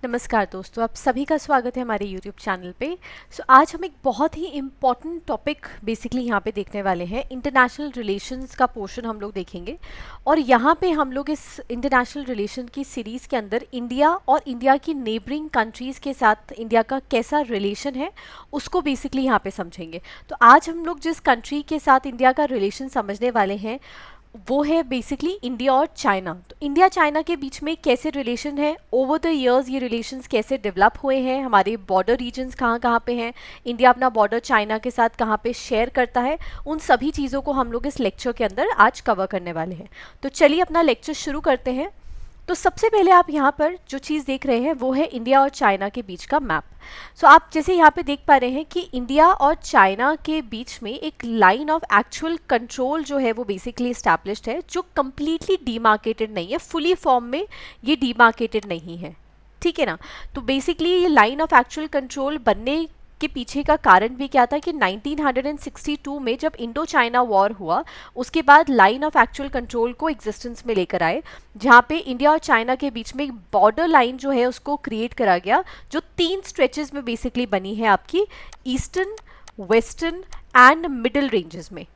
नमस्कार दोस्तों, आप सभी का स्वागत है हमारे YouTube चैनल पे। आज हम एक बहुत ही इम्पॉर्टेंट टॉपिक बेसिकली यहाँ पे देखने वाले हैं। इंटरनेशनल रिलेशंस का पोर्शन हम लोग देखेंगे और यहाँ पे हम लोग इस इंटरनेशनल रिलेशन की सीरीज़ के अंदर इंडिया और इंडिया की नेबरिंग कंट्रीज़ के साथ इंडिया का कैसा रिलेशन है उसको बेसिकली यहाँ पे समझेंगे। तो आज हम लोग जिस कंट्री के साथ इंडिया का रिलेशन समझने वाले हैं वो है बेसिकली इंडिया और चाइना। तो इंडिया चाइना के बीच में कैसे रिलेशन है, ओवर द इयर्स ये रिलेशंस कैसे डेवलप हुए हैं, हमारे बॉर्डर रीजन्स कहाँ कहाँ पे हैं, इंडिया अपना बॉर्डर चाइना के साथ कहाँ पे शेयर करता है, उन सभी चीज़ों को हम लोग इस लेक्चर के अंदर आज कवर करने वाले हैं। तो चलिए अपना लेक्चर शुरू करते हैं। तो सबसे पहले आप यहाँ पर जो चीज़ देख रहे हैं वो है इंडिया और चाइना के बीच का मैप। आप जैसे यहाँ पे देख पा रहे हैं कि इंडिया और चाइना के बीच में एक लाइन ऑफ एक्चुअल कंट्रोल जो है वो बेसिकली इस्टेब्लिश्ड है, जो कम्प्लीटली डीमार्केटेड नहीं है, फुली फॉर्म में ये डीमार्केटेड नहीं है, ठीक है ना। तो बेसिकली ये लाइन ऑफ एक्चुअल कंट्रोल बनने के पीछे का कारण भी क्या था कि 1962 में जब इंडो चाइना वॉर हुआ उसके बाद लाइन ऑफ एक्चुअल कंट्रोल को एग्जिस्टेंस में लेकर आए, जहाँ पे इंडिया और चाइना के बीच में एक बॉर्डर लाइन जो है उसको क्रिएट करा गया, जो 3 स्ट्रेचेस में बेसिकली बनी है आपकी eastern, western and middle ranges में,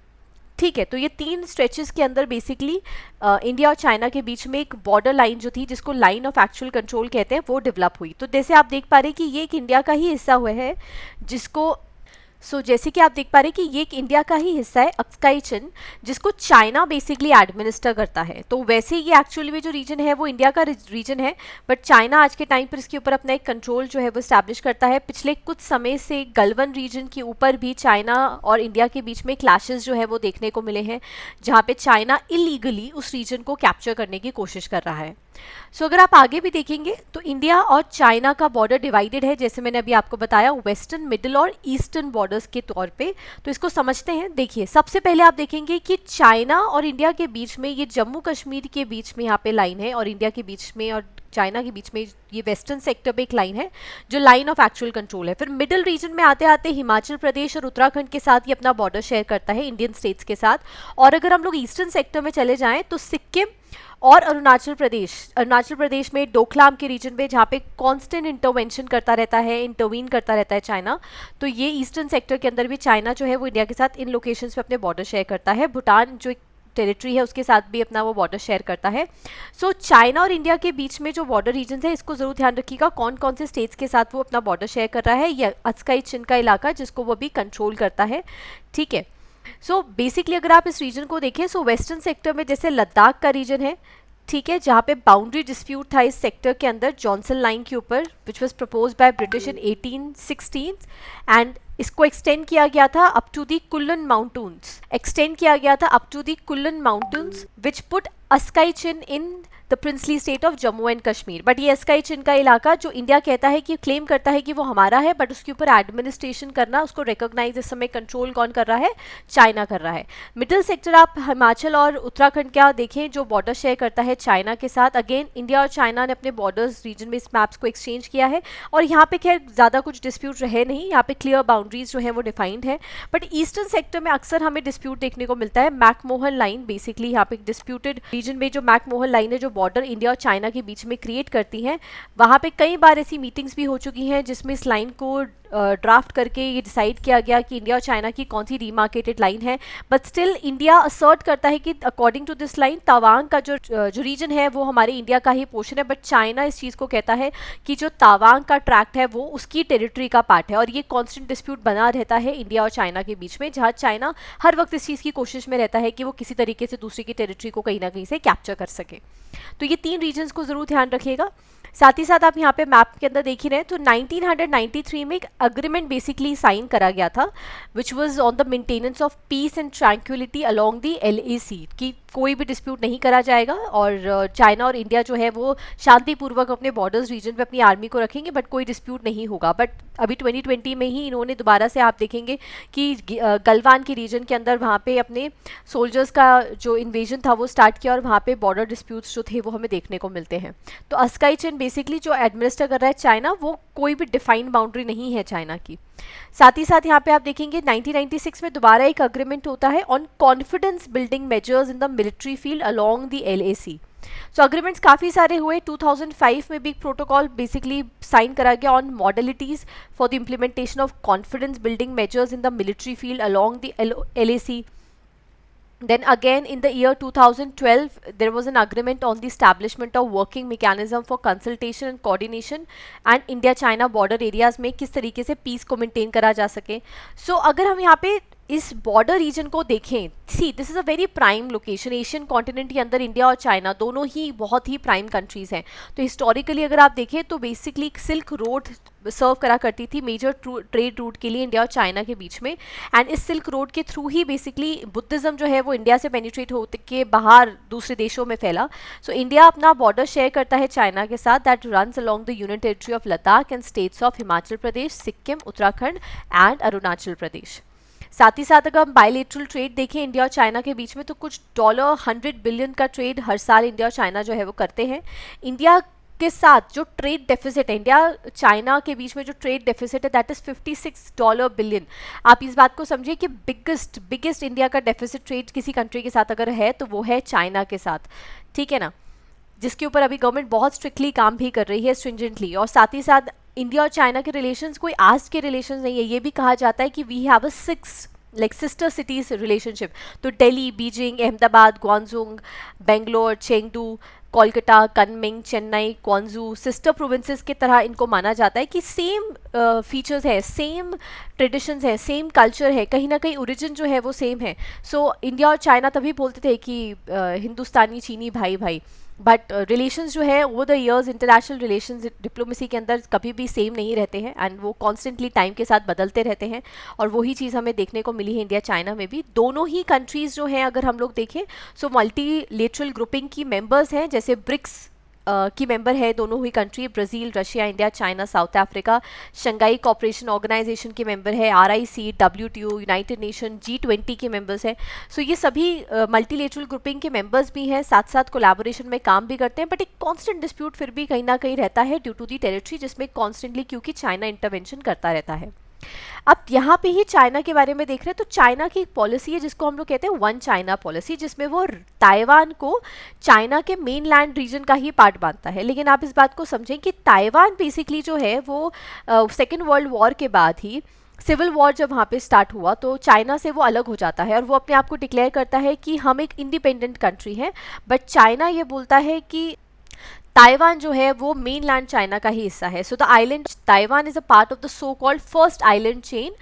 ठीक है। तो ये 3 स्ट्रेचेस के अंदर बेसिकली इंडिया और चाइना के बीच में एक बॉर्डर लाइन जो थी जिसको लाइन ऑफ एक्चुअल कंट्रोल कहते हैं वो डेवलप हुई। तो जैसे आप देख पा रहे हैं कि ये एक इंडिया का ही हिस्सा हुआ है जिसको जैसे कि आप देख पा रहे हैं कि ये एक इंडिया का ही हिस्सा है अक्साई चिन, जिसको चाइना बेसिकली एडमिनिस्टर करता है। तो वैसे ये एक्चुअली में जो रीजन है वो इंडिया का रीजन है, बट चाइना आज के टाइम पर इसके ऊपर अपना एक कंट्रोल जो है वो स्टैब्लिश करता है। पिछले कुछ समय से गलवन रीजन के ऊपर भी चाइना और इंडिया के बीच में क्लैशेस जो है वो देखने को मिले हैं, जहाँ पे चाइना इलीगली उस रीजन को कैप्चर करने की कोशिश कर रहा है। अगर आप आगे भी देखेंगे तो इंडिया और चाइना का बॉर्डर डिवाइडेड है, जैसे मैंने अभी आपको बताया, वेस्टर्न, मिडिल और ईस्टर्न बॉर्डर्स के तौर पे। तो इसको समझते हैं। देखिए, सबसे पहले आप देखेंगे कि चाइना और इंडिया के बीच में ये जम्मू कश्मीर के बीच में यहाँ पे लाइन है, और इंडिया के बीच में और चाइना के बीच में ये वेस्टर्न सेक्टर पे एक लाइन है जो लाइन ऑफ एक्चुअल कंट्रोल है। फिर मिडिल रीजन में आते आते हिमाचल प्रदेश और उत्तराखंड के साथ ये अपना बॉर्डर शेयर करता है इंडियन स्टेट्स के साथ। और अगर हम लोग ईस्टर्न सेक्टर में चले जाएं तो सिक्किम और अरुणाचल प्रदेश में डोकलाम के रीजन पे, जहाँ पे कांस्टेंट इंटरवेंशन करता रहता है, इंटरवीन करता रहता है चाइना। तो ये ईस्टर्न सेक्टर के अंदर भी चाइना जो है वो इंडिया के साथ इन लोकेशंस पे अपने बॉर्डर शेयर करता है। भूटान जो एक टेरिटरी है उसके साथ भी अपना वो बॉर्डर शेयर करता है। चाइना और इंडिया के बीच में जो बॉर्डर रीजन है इसको जरूर ध्यान रखिएगा, कौन कौन से स्टेट्स के साथ वो अपना बॉर्डर शेयर कर रहा है। ये अक्साई चिन का इलाका जिसको वो भी कंट्रोल करता है, ठीक है। बेसिकली अगर आप इस रीजन को देखें, वेस्टर्न सेक्टर में जैसे लद्दाख का रीजन है, ठीक है, जहाँ पे बाउंड्री डिस्प्यूट था इस सेक्टर के अंदर जॉनसन लाइन के ऊपर, which was propose by British in 1816, and इसको एक्सटेंड किया गया था up to the Kunlun mountains, which put अस्काई Chin in the princely state of Jammu and Kashmir. But ये अस्काई चिन का इलाका जो इंडिया कहता है कि क्लेम करता है कि वो हमारा है, बट उसके ऊपर एडमिनिस्ट्रेशन करना, उसको रिकॉग्नाइज इस समय कंट्रोल कौन कर रहा है? चाइना कर रहा है। मिडिल सेक्टर आप हिमाचल और उत्तराखंड क्या देखें जो बॉर्डर शेयर करता है चाइना के साथ। अगेन इंडिया और चाइना ने अपने बॉर्डर्स रीजन में इस मैप्स को एक्सचेंज किया है, और यहाँ पे खैर ज़्यादा कुछ डिस्प्यूट रहे नहीं, यहाँ पे क्लियर बाउंड्रीज जो है वो डिफाइंड है। बट ईस्टर्न सेक्टर में अक्सर हमें डिस्प्यूट देखने को मिलता है। मैकमोहन लाइन बेसिकली यहाँ पे डिस्प्यूटेड रीजन में, जो मैकमोहन लाइन है जो बॉर्डर इंडिया और चाइना के बीच में क्रिएट करती हैं, वहाँ पे कई बार ऐसी मीटिंग्स भी हो चुकी हैं जिसमें इस लाइन को ड्राफ्ट करके ये डिसाइड किया गया कि इंडिया और चाइना की कौन सी डीमार्केटेड लाइन है। बट स्टिल इंडिया असर्ट करता है कि according to this line Tawang का जो रीजन है वो हमारे इंडिया का ही पोर्शन है, बट चाइना इस चीज़ को कहता है कि जो तवांग का ट्रैक्ट है वो उसकी टेरिटरी का पार्ट है। और ये कॉन्स्टेंट डिस्प्यूट बना रहता है इंडिया और चाइना के बीच में, जहाँ चाइना हर वक्त इस चीज़ की कोशिश में रहता है कि वो किसी तरीके से दूसरे की टेरिटरी को कहीं ना कहीं से कैप्चर कर सके। तो ये 3 रीजन्स को जरूर ध्यान रखिएगा। साथ ही साथ आप यहाँ पे मैप के अंदर देख ही रहे हैं, तो 1993 में एक अग्रीमेंट बेसिकली साइन करा गया था, which was on the maintenance of peace and tranquillity along the LAC, कि कोई भी डिस्प्यूट नहीं करा जाएगा और चाइना और इंडिया जो है वो शांतिपूर्वक अपने बॉर्डर्स रीजन पे अपनी आर्मी को रखेंगे, बट कोई डिस्प्यूट नहीं होगा। बट अभी 2020 में ही इन्होंने दोबारा से, आप देखेंगे कि गलवान के रीजन के अंदर वहाँ पे अपने सोल्जर्स का जो इन्वेजन था वो स्टार्ट किया, और वहाँ पे बॉर्डर डिस्प्यूट्स जो थे वो हमें देखने को मिलते हैं। तो अस्काई चिन बेसिकली जो एडमिनिस्टर कर रहा है चाइना, वो कोई भी डिफाइंड बाउंड्री नहीं है चाइना की। साथ ही साथ यहाँ पे आप देखेंगे 1996 में दोबारा एक अग्रीमेंट होता है on confidence building measures in the military field along the LAC। So agreements काफ़ी सारे हुए। 2005 में भी एक प्रोटोकॉल बेसिकली साइन करा गया on modalities for the implementation of confidence building measures in the military field along the LAC. Then again in the year 2012 there was an agreement on the establishment of working mechanism for consultation and coordination and India China border areas में किस तरीके से piece को maintain करा जा सके। सो अगर हम यहाँ पे इस बॉर्डर रीजन को देखें, see this is a very prime location, Asian continent के अंदर इंडिया और चाइना दोनों ही बहुत ही प्राइम कंट्रीज़ हैं। तो हिस्टोरिकली अगर आप देखें तो बेसिकली सिल्क रोड सर्व करा करती थी मेजर ट्रेड रूट के लिए इंडिया और चाइना के बीच में, एंड इस सिल्क रोड के थ्रू ही बेसिकली बुद्धिज़्म जो है वो इंडिया से पेनिट्रेट होते के बाहर दूसरे देशों में फैला। सो इंडिया अपना बॉर्डर शेयर करता है चाइना के साथ, that runs along the union territory of Ladakh and states of Himachal Pradesh, Sikkim, Uttarakhand and Arunachal Pradesh. साथ ही साथ अगर हम बायलेटरल ट्रेड देखें इंडिया और चाइना के बीच में तो कुछ $100 बिलियन का ट्रेड हर साल इंडिया और चाइना जो है वो करते हैं। इंडिया के साथ जो ट्रेड डेफिसिट है, इंडिया चाइना के बीच में जो ट्रेड डेफिसिट है दैट इज़ $56 बिलियन। आप इस बात को समझिए कि बिगेस्ट इंडिया का डेफिसिट ट्रेड किसी कंट्री के साथ अगर है तो वो है चाइना के साथ, ठीक है ना, जिसके ऊपर अभी गवर्नमेंट बहुत स्ट्रिक्टली काम भी कर रही है, स्ट्रिंजेंटली। और साथ ही साथ इंडिया और चाइना के रिलेशंस कोई आस्ट के रिलेशंस नहीं है, ये भी कहा जाता है कि we have a 6 like sister cities relationship. तो Delhi, Beijing, Ahmedabad, Guangzhou, Bangalore, Chengdu, Kolkata, Kunming, Chennai, Quanzhou sister provinces की तरह इनको माना जाता है कि सेम फीचर्स है, सेम ट्रेडिशंस है, सेम कल्चर है, कहीं ना कहीं ओरिजिन जो है वो सेम है। सो इंडिया और चाइना तभी बोलते थे कि हिंदुस्तानी चीनी भाई भाई, बट रिलेशंस जो है over the years, international relations diplomacy के अंदर कभी भी सेम नहीं रहते हैं एंड वो कॉन्स्टेंटली टाइम के साथ बदलते रहते हैं। और वही चीज़ हमें देखने को मिली है इंडिया चाइना में भी। दोनों ही कंट्रीज़ जो हैं अगर हम लोग देखें सो मल्टीलेटरल ग्रुपिंग की मेंबर्स हैं, जैसे ब्रिक्स की मेंबर है दोनों ही country, Brazil, Russia, India, China, South Africa. Shanghai Cooperation Organisation के मेंबर है, RIC, WTO, United Nation, G20 के मेंबर्स हैं। सो ये सभी मल्टीलेटरल ग्रुपिंग के मेंबर्स भी हैं, साथ साथ कोलैबोरेशन में काम भी करते हैं, बट एक कांस्टेंट डिस्प्यूट फिर भी कहीं ना कहीं रहता है ड्यू टू दी टेरिटरी, जिसमें कॉन्स्टेंटली क्योंकि चाइना इंटरवेंशन करता रहता है। अब यहाँ पे ही चाइना के बारे में देख रहे हैं तो चाइना की एक पॉलिसी है जिसको हम लोग कहते हैं वन चाइना पॉलिसी, जिसमें वो ताइवान को चाइना के मेन लैंड रीजन का ही पार्ट मानता है। लेकिन आप इस बात को समझें कि ताइवान बेसिकली जो है वो सेकेंड वर्ल्ड वॉर के बाद ही सिविल वॉर जब वहाँ पे स्टार्ट हुआ तो चाइना से वो अलग हो जाता है और वो अपने आप को डिक्लेयर करता है कि हम एक इंडिपेंडेंट कंट्री हैं, बट चाइना ये बोलता है कि ताइवान जो है वो मेन लैंड चाइना का ही हिस्सा है। So the island Taiwan is a part of the so called first island chain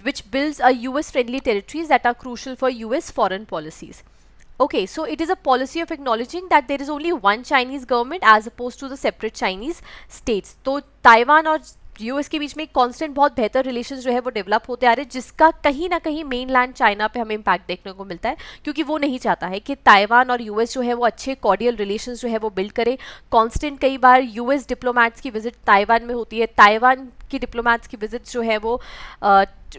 which builds a US friendly territories that are crucial for US foreign policies. Okay, so it is a policy of acknowledging that there is only one Chinese government as opposed to the separate Chinese states. तो Taiwan और US के बीच में एक constant बहुत बेहतर relations जो है वो डेवलप होते आ रहे हैं, जिसका कहीं ना कहीं मेन लैंड चाइना पे हमें इम्पैक्ट देखने को मिलता है, क्योंकि वो नहीं चाहता है कि ताइवान और यूएस जो है वो अच्छे कॉर्डियल रिलेशंस जो है वो बिल्ड करे। कांस्टेंट कई बार यूएस डिप्लोमैट्स की विजिट ताइवान में होती है, ताइवान की डिप्लोमैट्स की विजिट जो है वो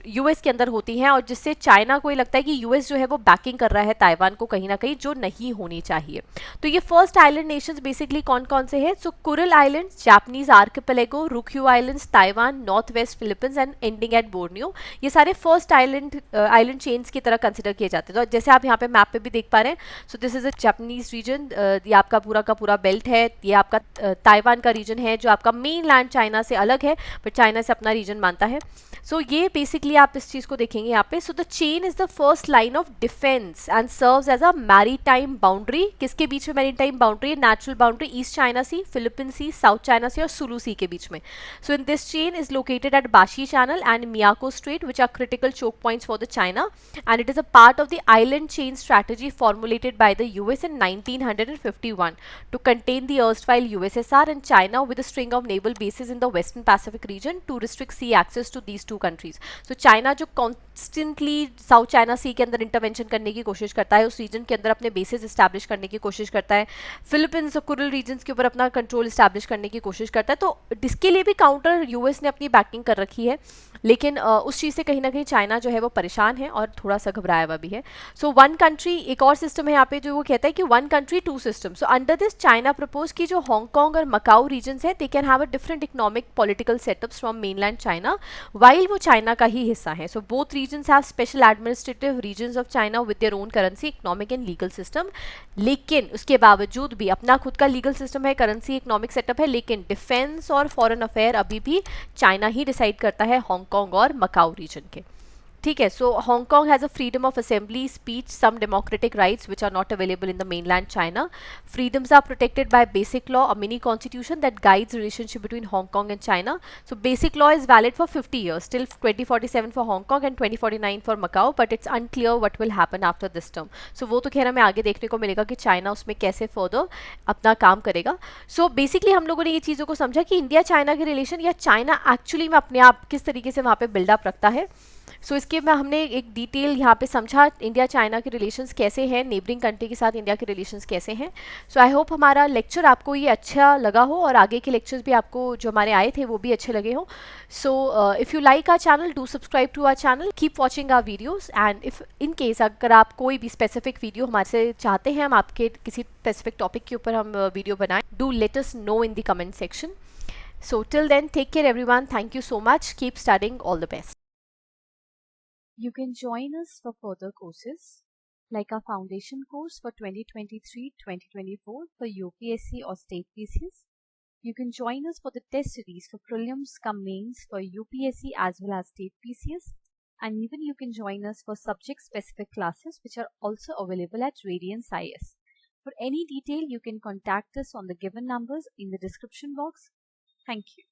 यूएस के अंदर होती हैं, और जिससे चाइना को ये लगता है कि यूएस जो है वो बैकिंग कर रहा है ताइवान को कहीं ना कहीं, जो नहीं होनी चाहिए। तो ये फर्स्ट आइलैंड नेशंस बेसिकली कौन कौन से हैं? So Kuril island, Japanese archipelago, Ryukyu islands, Taiwan, north west Philippines and ending at Borneo, ये सारे फर्स्ट आइलैंड चेन्स की तरह कंसिडर किए जाते हैं। तो जैसे आप यहाँ पे मैप पे भी देख पा रहे हैं, so this is a Japanese region, ये आपका पूरा का पूरा बेल्ट है, ये आपका ताइवान का रीजन है जो आपका मेन लैंड चाइना से अलग है बट चाइना से अपना रीजन मानता है। सो ये बेसिकली आप इस चीज़ को देखेंगे यहाँ पे। So the chain is the first line of defence and serves as a maritime boundary. किसके बीच में maritime boundary? Natural boundary East China sea, Philippine sea, South China sea और सुलू सी के बीच में। So in this chain is located at Bashi channel and Miyako strait which are critical choke points for the China, and it is a part of the island chain strategy formulated by the US in 1951 to contain the erstwhile USSR and China with a string of naval bases in the Western Pacific region to restrict sea access to these two countries. So China जो constantly south China सी के अंदर intervention करने की कोशिश करता है, उस reason के अंदर अपने बेसेस इस्टेब्लिश करने की कोशिश करता है, फिलीपींस और कुरिल रीजन्स के ऊपर अपना कंट्रोल इस्टेब्लिश करने की कोशिश करता है। तो इसके लिए भी काउंटर यूएस ने अपनी बैकिंग कर रखी है, लेकिन उस चीज़ से कहीं ना कहीं चाइना जो है वो परेशान है और थोड़ा सा घबराया हुआ भी है। सो वन कंट्री, एक और सिस्टम है यहाँ पे जो वो कहता है कि one country two system. So under this China propose की जो हांगकांग और मकाऊ रीजन्स है they can have a different economic political setups from mainland China while वो चाइना का ही हिस्सा हैं. So both regions have special administrative regions of China with their own currency, economic and legal system. लेकिन उसके बावजूद भी अपना खुद का लीगल सिस्टम है, करेंसी, इकोनॉमिक सेटअप है, लेकिन डिफेंस और फॉरेन अफेयर अभी भी चाइना ही डिसाइड करता है हांगकांग और मकाऊ रीजन के. ठीक है. So Hong Kong has a freedom of assembly, speech, some democratic rights which are not available in the mainland China. Freedoms are protected by basic law, a mini constitution that guides relationship between Hong Kong and China. So basic law is valid for 50 years till 2047 for Hong Kong and 2049 for Macau, but it's unclear what will happen after this term. So वो तो खैर हमें आगे देखने को मिलेगा कि China उसमें कैसे फर्दर अपना काम करेगा. सो बेसिकली हम लोगों ने ये चीज़ों को समझा कि इंडिया चाइना के रिलेशन या चाइना एक्चुअली में अपने आप किस तरीके से वहाँ पे बिल्डअप रखता है. सो इसके में हमने एक डिटेल यहाँ पे समझा इंडिया चाइना के रिलेशंस कैसे हैं, नेबरिंग कंट्री के साथ इंडिया के रिलेशंस कैसे हैं. सो आई होप हमारा लेक्चर आपको ये अच्छा लगा हो और आगे के लेक्चर्स भी आपको जो हमारे आए थे वो भी अच्छे लगे हो. So if you like our channel, do subscribe to our channel, keep watching our videos. And if in case अगर आप कोई भी स्पेसिफिक वीडियो हमारे से चाहते हैं, हम आपके किसी स्पेसिफिक टॉपिक के ऊपर हम वीडियो बनाएं, do let us know in the comment section. So till then, take care everyone. Thank you so much. Keep studying. All the best. You can join us for further courses like our foundation course for 2023-2024 for UPSC or state PCS. You can join us for the test series for prelims cum mains for UPSC as well as state PCS. And even you can join us for subject specific classes which are also available at Radiance IS. For any detail, you can contact us on the given numbers in the description box. Thank you.